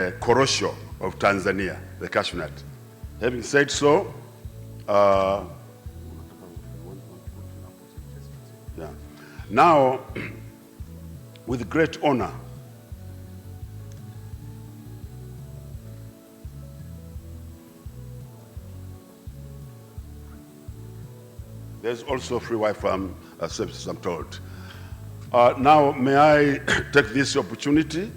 korosho of Tanzania, the cashew nut. Having said so, now, with great honor, there's also free Wi-Fi services, I'm told. Now, may I take this opportunity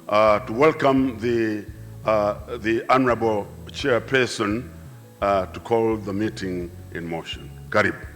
to welcome the Honorable Chairperson to call the meeting in motion. Karibu.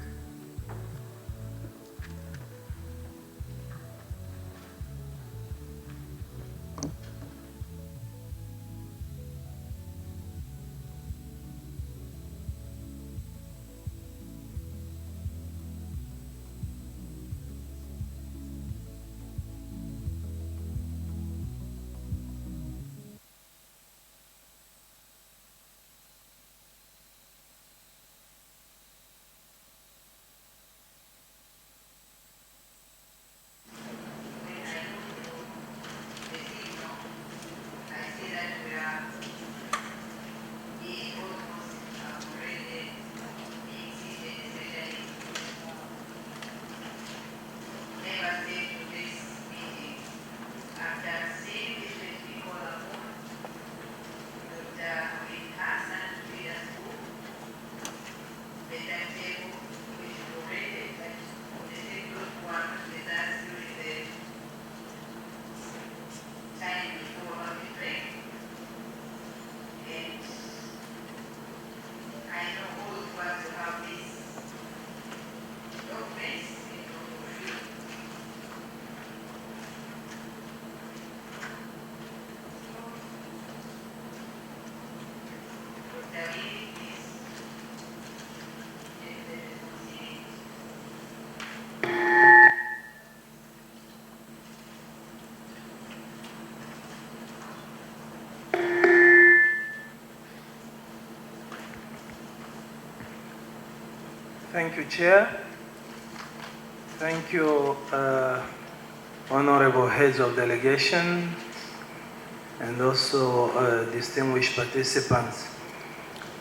Thank you, Chair. Thank you, honorable heads of delegation, and also distinguished participants.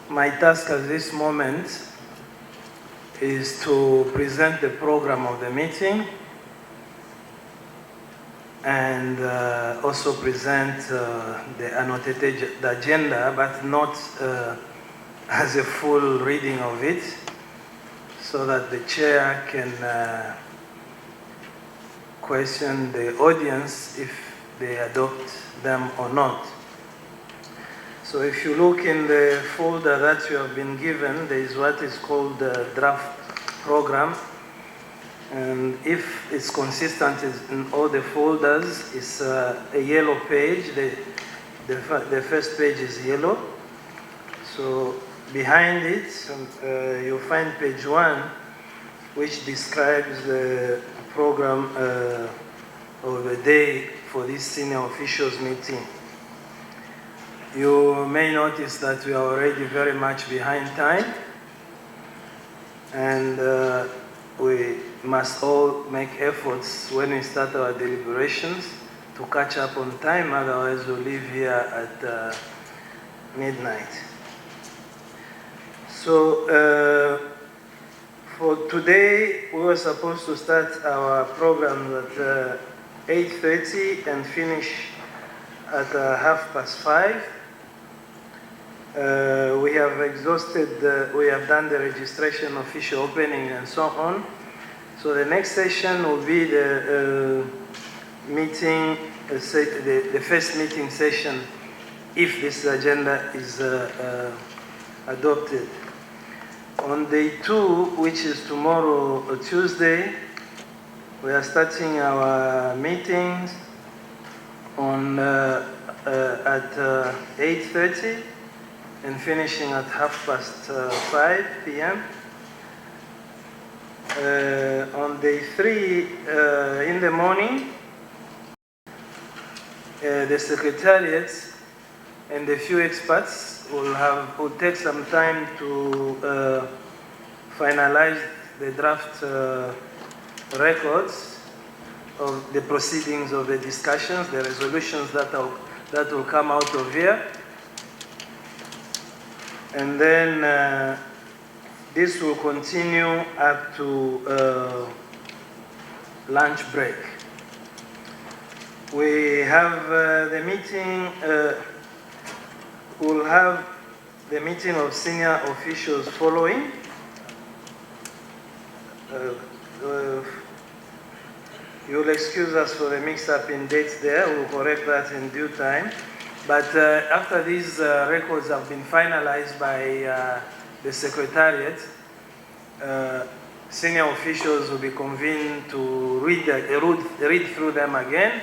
My task at this moment is to present the program of the meeting and also present the annotated agenda, but not as a full reading of it, so that the chair can question the audience if they adopt them or not. So if you look in the folder that you have been given, there is what is called the draft program. And if it's consistent in all the folders, it's a yellow page. The first page is yellow. So behind it, you'll find page 1, which describes the program of the day for this senior officials meeting. You may notice that we are already very much behind time, and we must all make efforts when we start our deliberations to catch up on time, otherwise we'll leave here at midnight. So for today, we were supposed to start our program at 8:30 and finish at 5:30. We have exhausted, we have done the registration, official opening, and so on. So the next session will be the meeting, the first meeting session, if this agenda is adopted. On day 2, which is tomorrow, Tuesday, we are starting our meetings on at 8:30 and finishing at 5:30 p.m. On day 3, in the morning, the Secretariat and a few experts will take some time to finalize the draft records of the proceedings of the discussions, the resolutions that that will come out of here. And then this will continue up to lunch break. We have the meeting, we'll have the meeting of senior officials following. You'll excuse us for the mix-up in dates there. We'll correct that in due time. But after these records have been finalized by the Secretariat, senior officials will be convened to read through them again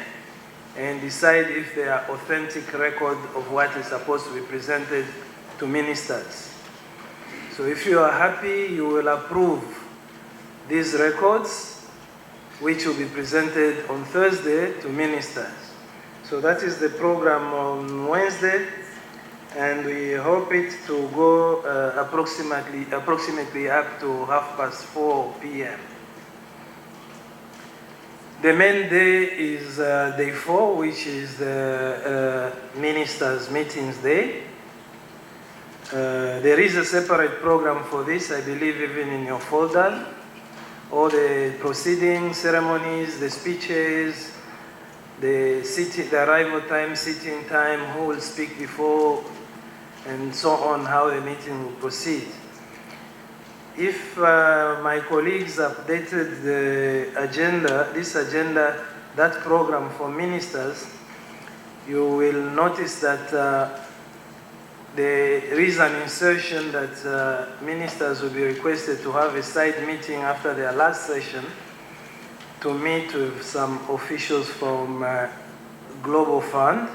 and decide if they are authentic record of what is supposed to be presented to ministers. So if you are happy, you will approve these records, which will be presented on Thursday to ministers. So that is the program on Wednesday, and we hope it to go approximately up to 4:30 p.m. The main day is day 4, which is the ministers' meetings day. There is a separate program for this, I believe, even in your folder. All the proceedings, ceremonies, the speeches, the arrival time, sitting time, who will speak before, and so on, how the meeting will proceed. If my colleagues updated the agenda, that program for ministers, you will notice that there is an insertion that ministers will be requested to have a side meeting after their last session to meet with some officials from Global Fund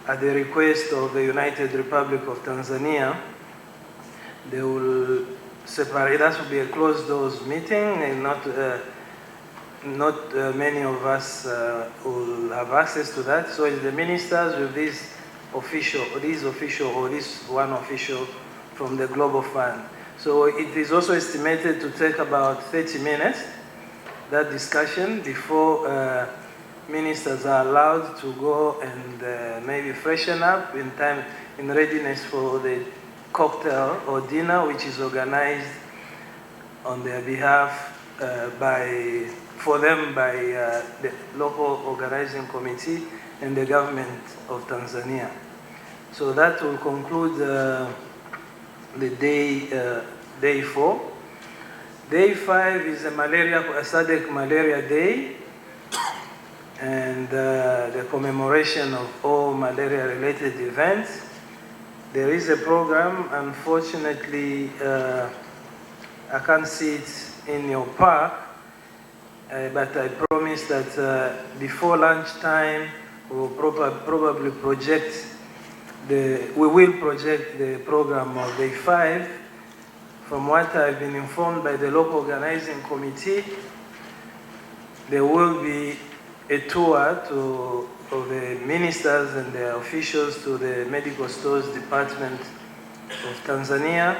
at the request of the United Republic of Tanzania. They will separate, that will be a closed doors meeting, and not many of us will have access to that. So it's the ministers with this one official from the Global Fund. So it is also estimated to take about 30 minutes, that discussion, before ministers are allowed to go and maybe freshen up in time, in readiness for the cocktail or dinner, which is organized on their behalf for them by the local organizing committee and the government of Tanzania. So that will conclude the day 4. Day 5 is a SADC Malaria Day, and the commemoration of all malaria-related events. There is a program. Unfortunately, I can't see it in your park, but I promise that before lunchtime, we will probably project we will project the program of Day 5. From what I've been informed by the local organizing committee, there will be a tour of the ministers and their officials to the Medical Stores Department of Tanzania,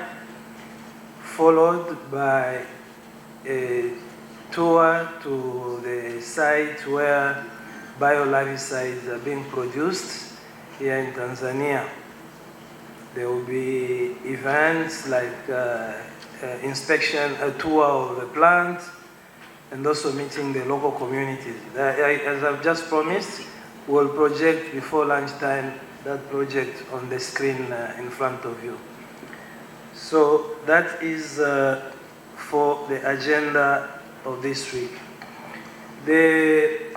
followed by a tour to the site where biolarvicides are being produced here in Tanzania. There will be events like inspection, a tour of the plant, and also meeting the local communities. As I've just promised, we'll project before lunchtime that project on the screen in front of you. So that is for the agenda of this week.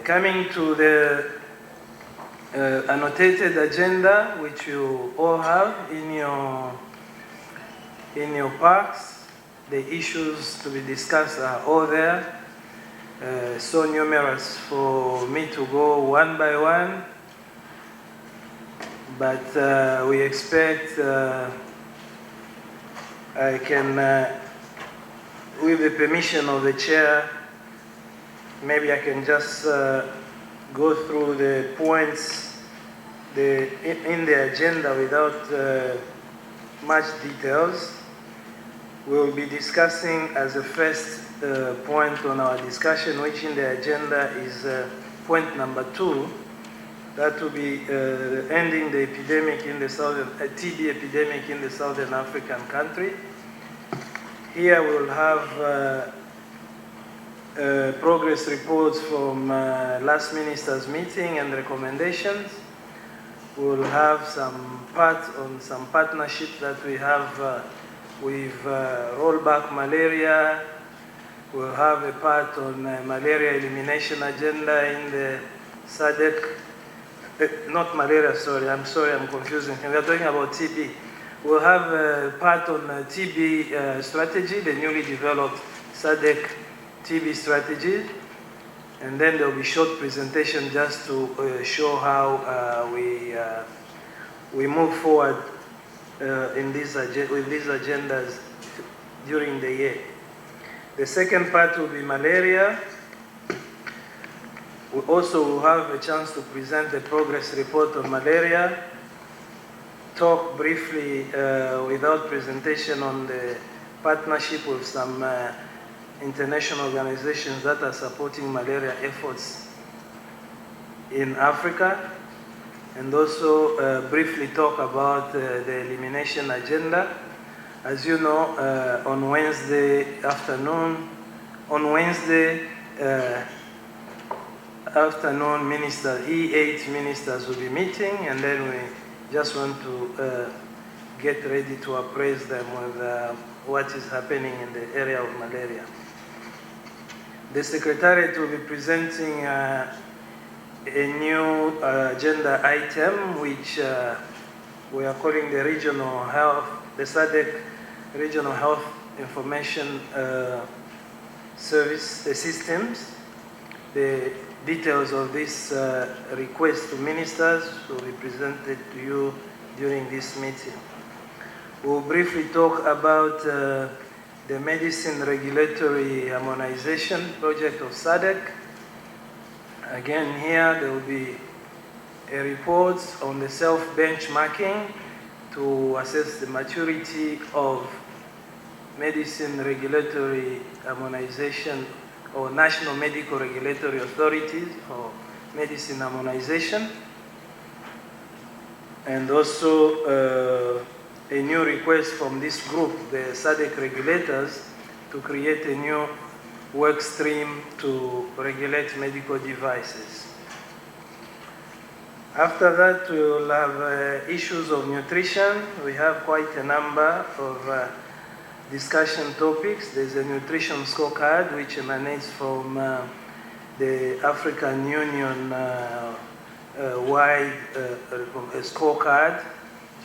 Coming to the annotated agenda, which you all have in your packs, the issues to be discussed are all there. So numerous for me to go one by one, but we expect I can, with the permission of the chair, maybe I can just go through the points in the agenda without much details. We'll be discussing as a first point on our discussion, which in the agenda is point number 2, That will be ending the epidemic in the southern, TB epidemic in the southern African country. Here we'll have progress reports from last minister's meeting and recommendations. We'll have some some partnerships that we have with rollback malaria. We'll have a part on malaria elimination agenda in the SADC. Not malaria, sorry, I'm confusing. We're talking about TB. We'll have a part on TB strategy, the newly developed SADC TB strategy. And then there'll be short presentation just to show how we move forward with these agendas during the year. The second part will be malaria. We also will have a chance to present the progress report on malaria, talk briefly without presentation on the partnership with some international organizations that are supporting malaria efforts in Africa, and also briefly talk about the elimination agenda. As you know, on Wednesday afternoon, E8 ministers will be meeting, and then we just want to get ready to appraise them with what is happening in the area of malaria. The Secretariat will be presenting a new agenda item, which we are calling the regional health, the SADC regional health information service systems. The details of this request to ministers will be presented to you during this meeting. We'll briefly talk about the medicine regulatory harmonization project of SADC. Again, here there will be a report on the self-benchmarking to assess the maturity of medicine regulatory harmonization or national medical regulatory authorities for medicine harmonization. And also a new request from this group, the SADC regulators, to create a new work stream to regulate medical devices. After that, we will have issues of nutrition. We have quite a number of discussion topics. There's a nutrition scorecard which emanates from the African Union wide scorecard.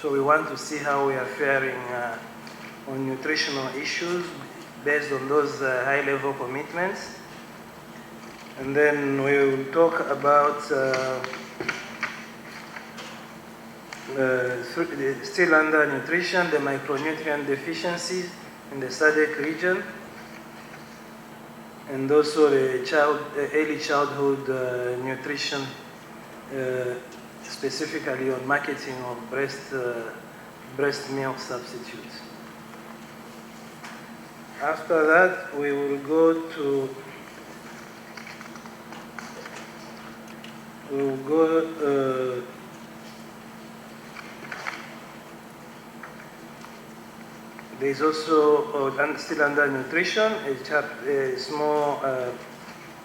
So we want to see how we are faring on nutritional issues based on those high-level commitments. And then we will talk about still under nutrition, the micronutrient deficiencies in the SADC region, and also the early childhood nutrition, specifically on marketing of breast milk substitutes. After that, we will go to there's also, still under nutrition, a small,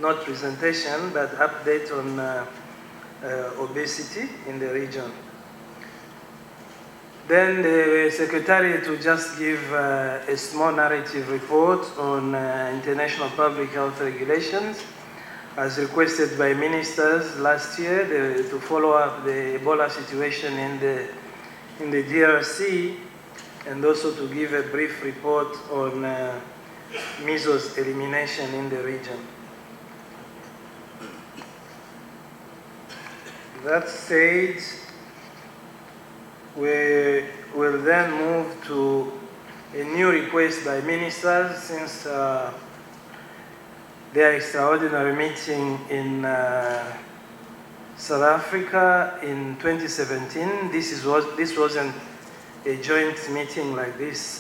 not presentation, but update on obesity in the region. Then the Secretariat will just give a small narrative report on international public health regulations, as requested by ministers last year to follow up the Ebola situation in the DRC, and also to give a brief report on measles elimination in the region. That said, we will then move to a new request by ministers since their extraordinary meeting in South Africa in 2017. This wasn't a joint meeting like this.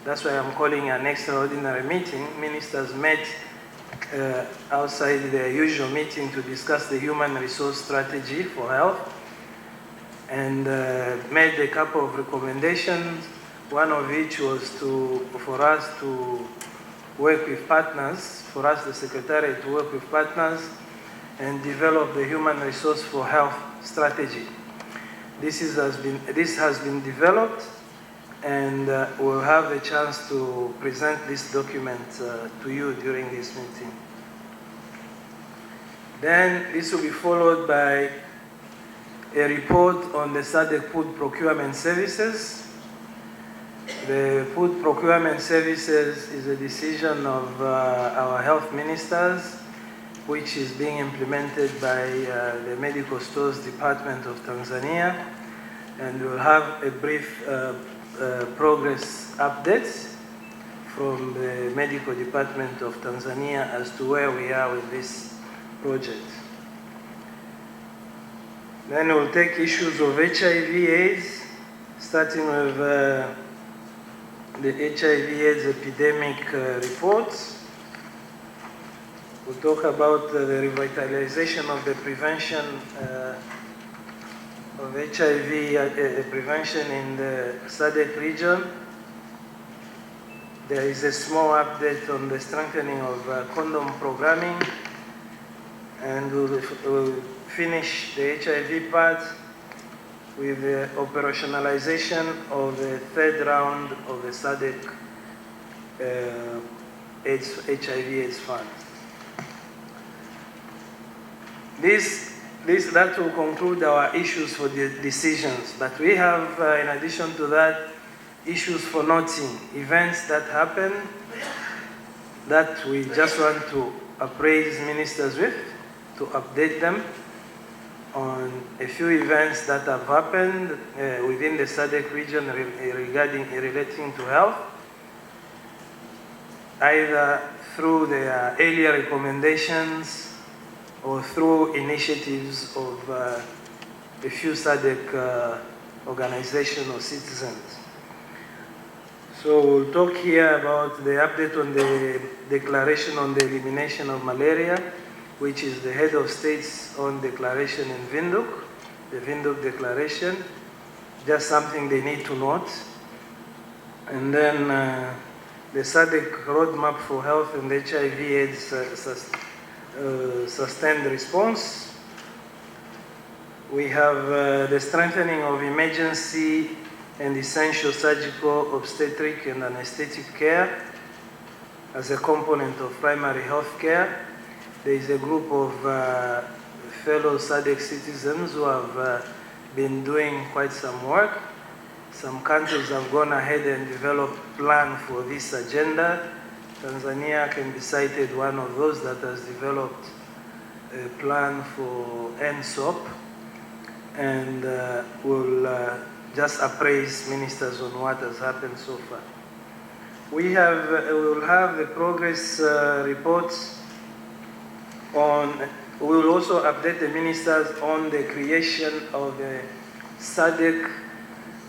That's why I'm calling an extraordinary meeting. Ministers met outside their usual meeting to discuss the human resource strategy for health, and made a couple of recommendations. One of which was for us to work with partners, for us, the Secretariat, to work with partners and develop the human resource for health strategy. This has been developed, and we'll have a chance to present this document to you during this meeting. Then this will be followed by a report on the SADC food procurement services. The food procurement services is a decision of our health ministers, which is being implemented by the Medical Stores Department of Tanzania, and we'll have a brief progress update from the Medical Department of Tanzania as to where we are with this project. Then we'll take issues of HIV/AIDS, starting with the HIV/AIDS epidemic reports. We'll talk about the revitalization of the prevention of HIV prevention in the SADC region. There is a small update on the strengthening of condom programming, and we'll finish the HIV part with the operationalization of the third round of the SADC HIV/AIDS Fund. That will conclude our issues for the decisions, but we have, in addition to that, issues for noting, events that happen that we just want to appraise ministers with, to update them on a few events that have happened within the SADC region relating to health, either through their earlier recommendations or through initiatives of a few SADC organizations or citizens. So we'll talk here about the update on the declaration on the elimination of malaria, which is the head of state's own declaration in Windhoek, the Windhoek Declaration, just something they need to note. And then the SADC roadmap for health and HIV/AIDS sustained response. We have the strengthening of emergency and essential surgical, obstetric, and anesthetic care as a component of primary health care. There is a group of fellow SADC citizens who have been doing quite some work. Some countries have gone ahead and developed a plan for this agenda. Tanzania can be cited one of those that has developed a plan for NSOP, and will just appraise ministers on what has happened so far. We will have the progress reports on. We will also update the ministers on the creation of the SADC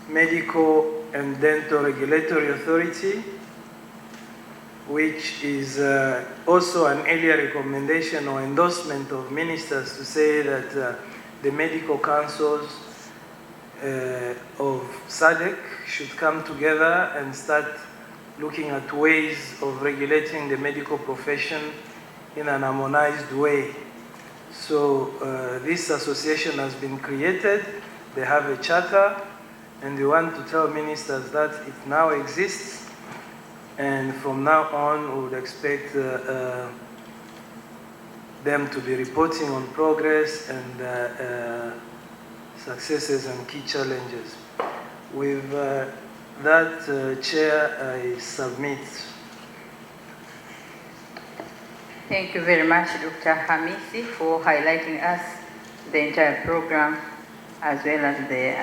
Medical and Dental Regulatory Authority, which is also an earlier recommendation or endorsement of ministers to say that the medical councils of SADC should come together and start looking at ways of regulating the medical profession in an harmonized way. So this association has been created, they have a charter, and we want to tell ministers that it now exists. And from now on, we would expect them to be reporting on progress and successes and key challenges. With that, Chair, I submit. Thank you very much, Dr. Hamisi, for highlighting us the entire program as well as the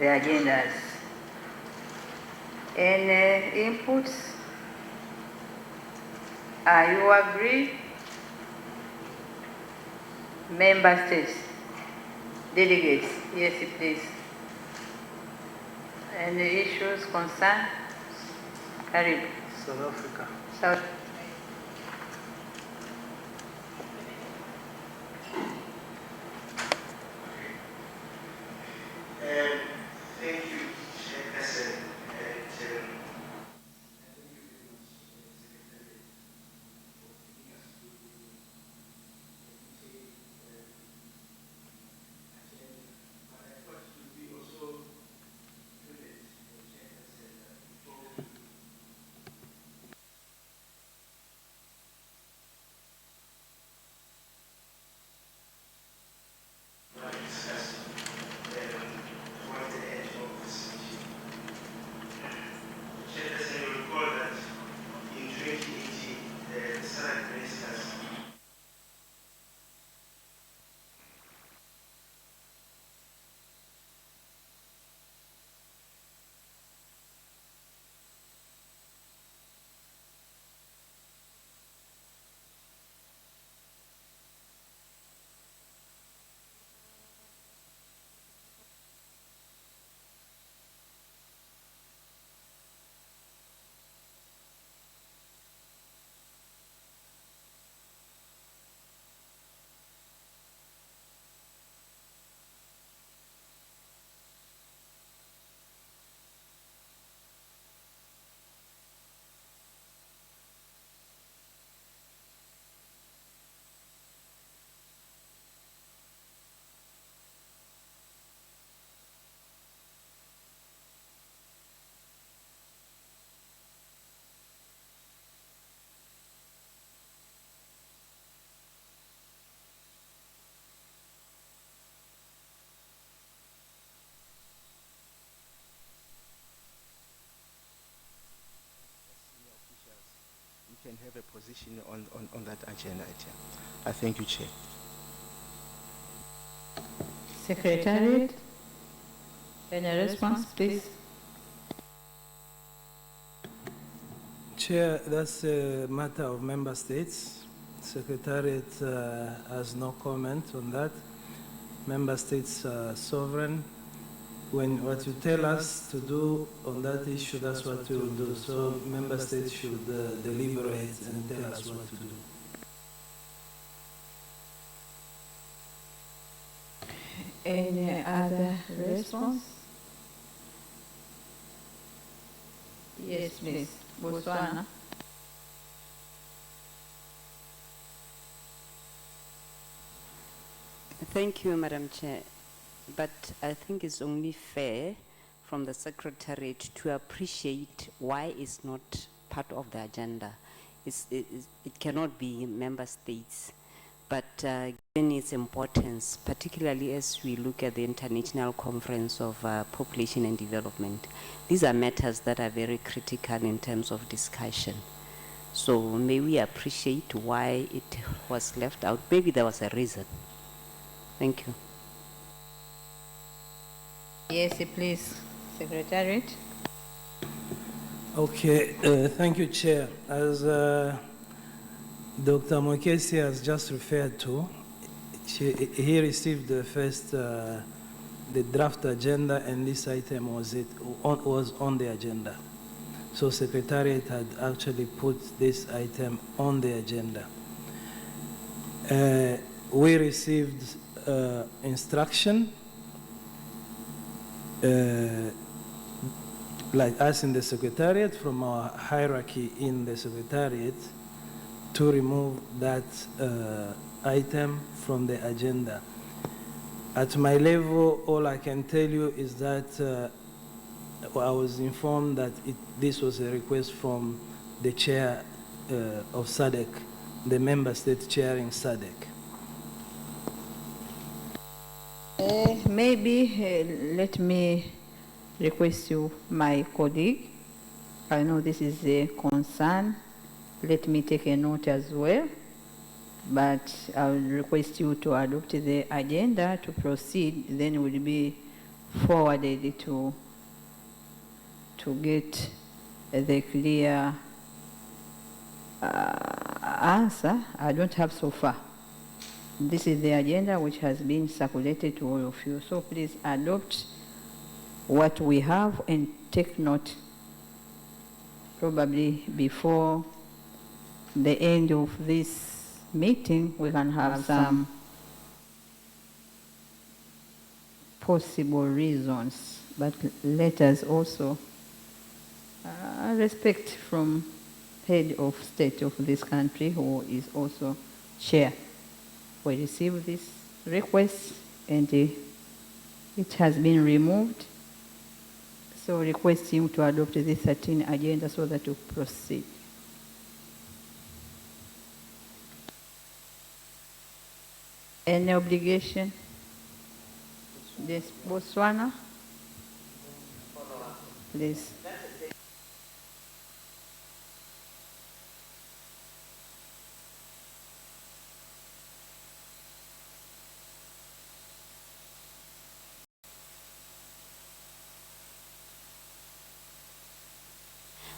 agendas. Any inputs? You agree? Member states, delegates, yes, please. Any issues, concern? Carib. South Africa. South. Thank you, Chairperson. Can have a position on that agenda item. I thank you, Chair. Secretariat, any response, please? Chair, that's a matter of member states. Secretariat has no comment on that. Member states are sovereign. When what you tell us to do on that issue, that's what we will do. So member states should deliberate and tell us what to do. Any other response? Yes, please. Botswana. Thank you, Madam Chair. But I think it's only fair from the Secretariat to appreciate why it's not part of the agenda. It cannot be member states. But given its importance, particularly as we look at the International Conference of Population and Development, these are matters that are very critical in terms of discussion. So may we appreciate why it was left out. Maybe there was a reason. Thank you. Yes, please, Secretariat. Okay, thank you, Chair. As Dr. Mokesi has just referred to, he received the first, the draft agenda, and this item was on the agenda. So Secretariat had actually put this item on the agenda. We received instruction, like us in the Secretariat, from our hierarchy in the Secretariat, to remove that item from the agenda. At my level, all I can tell you is that I was informed that this was a request from the chair of SADC, the member state chairing SADC. Maybe let me request you, my colleague. I know this is a concern. Let me take a note as well. But I will request you to adopt the agenda to proceed. Then it will be forwarded to get the clear answer. I don't have so far. This is the agenda which has been circulated to all of you. So please adopt what we have and take note. Probably before the end of this meeting, we can have some possible reasons, but let us also respect from head of state of this country, who is also chair. We received this request and it has been removed. So request him to adopt the 13 agenda so that we proceed. Any obligation? Yes, Botswana? Please.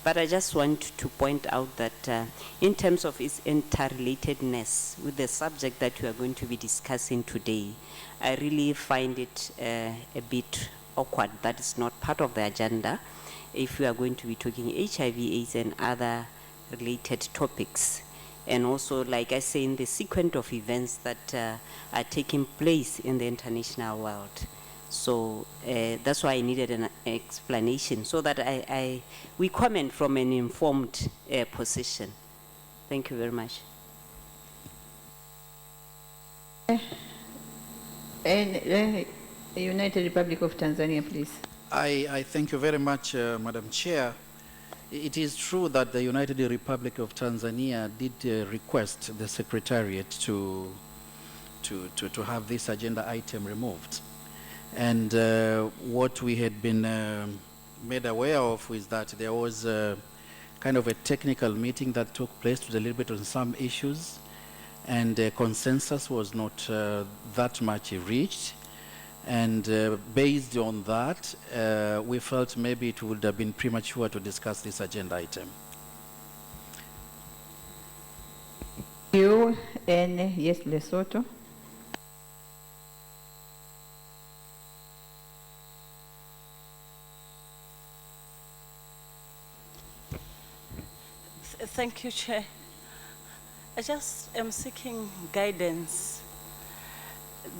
But I just want to point out that in terms of its interrelatedness with the subject that we are going to be discussing today, I really find it a bit awkward that it's not part of the agenda if we are going to be talking HIV/AIDS and other related topics. And also, like I say, in the sequence of events that are taking place in the international world. So that's why I needed an explanation so that we comment from an informed position. Thank you very much. And United Republic of Tanzania, please. I thank you very much, Madam Chair. It is true that the United Republic of Tanzania did request the Secretariat to have this agenda item removed. And what we had been made aware of is that there was kind of a technical meeting that took place to deliberate on some issues, and consensus was not that much reached. And based on that, we felt maybe it would have been premature to discuss this agenda item. You and yes, Lesotho. Thank you, Chair. I just am seeking guidance.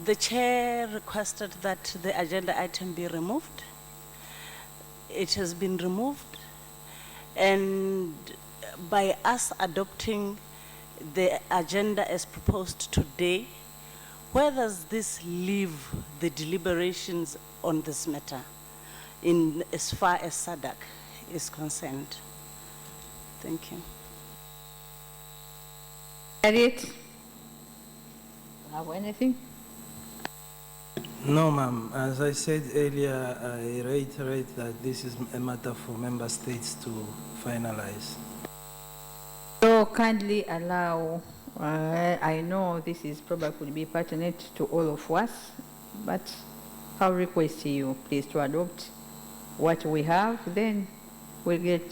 The Chair requested that the agenda item be removed. It has been removed. And by us adopting the agenda as proposed today, where does this leave the deliberations on this matter in as far as SADC is concerned? Thank you. Harriet, have anything? No, ma'am. As I said earlier, I reiterate that this is a matter for member states to finalize. So kindly allow, I know this is probably could be pertinent to all of us, but I'll request you please to adopt what we have, then we'll get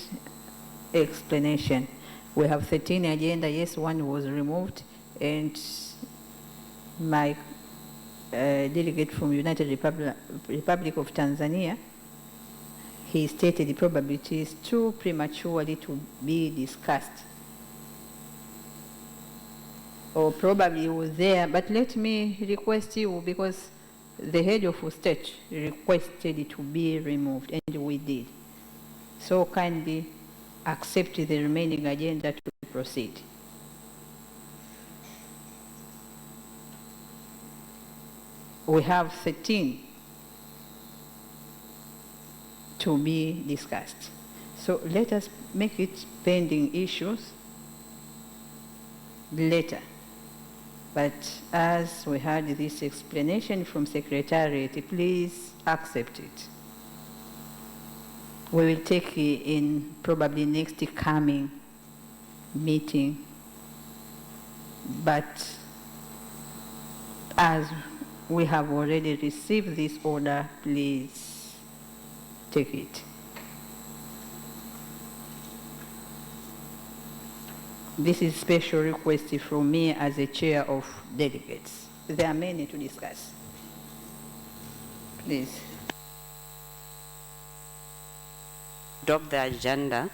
explanation. We have 13 agenda, yes, one was removed, and my delegate from United Republic of Tanzania, he stated the probability is too prematurely to be discussed. Or probably it was there, but let me request you, because the head of state requested it to be removed, and we did. So kindly accept the remaining agenda to proceed. We have 13 to be discussed. So let us make it pending issues later. But as we had this explanation from Secretariat, please accept it. We will take it in probably next coming meeting, but as we have already received this order, please take it. This is special request from me as a chair of delegates. There are many to discuss. Please. Adopt the agenda.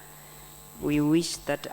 We wish that our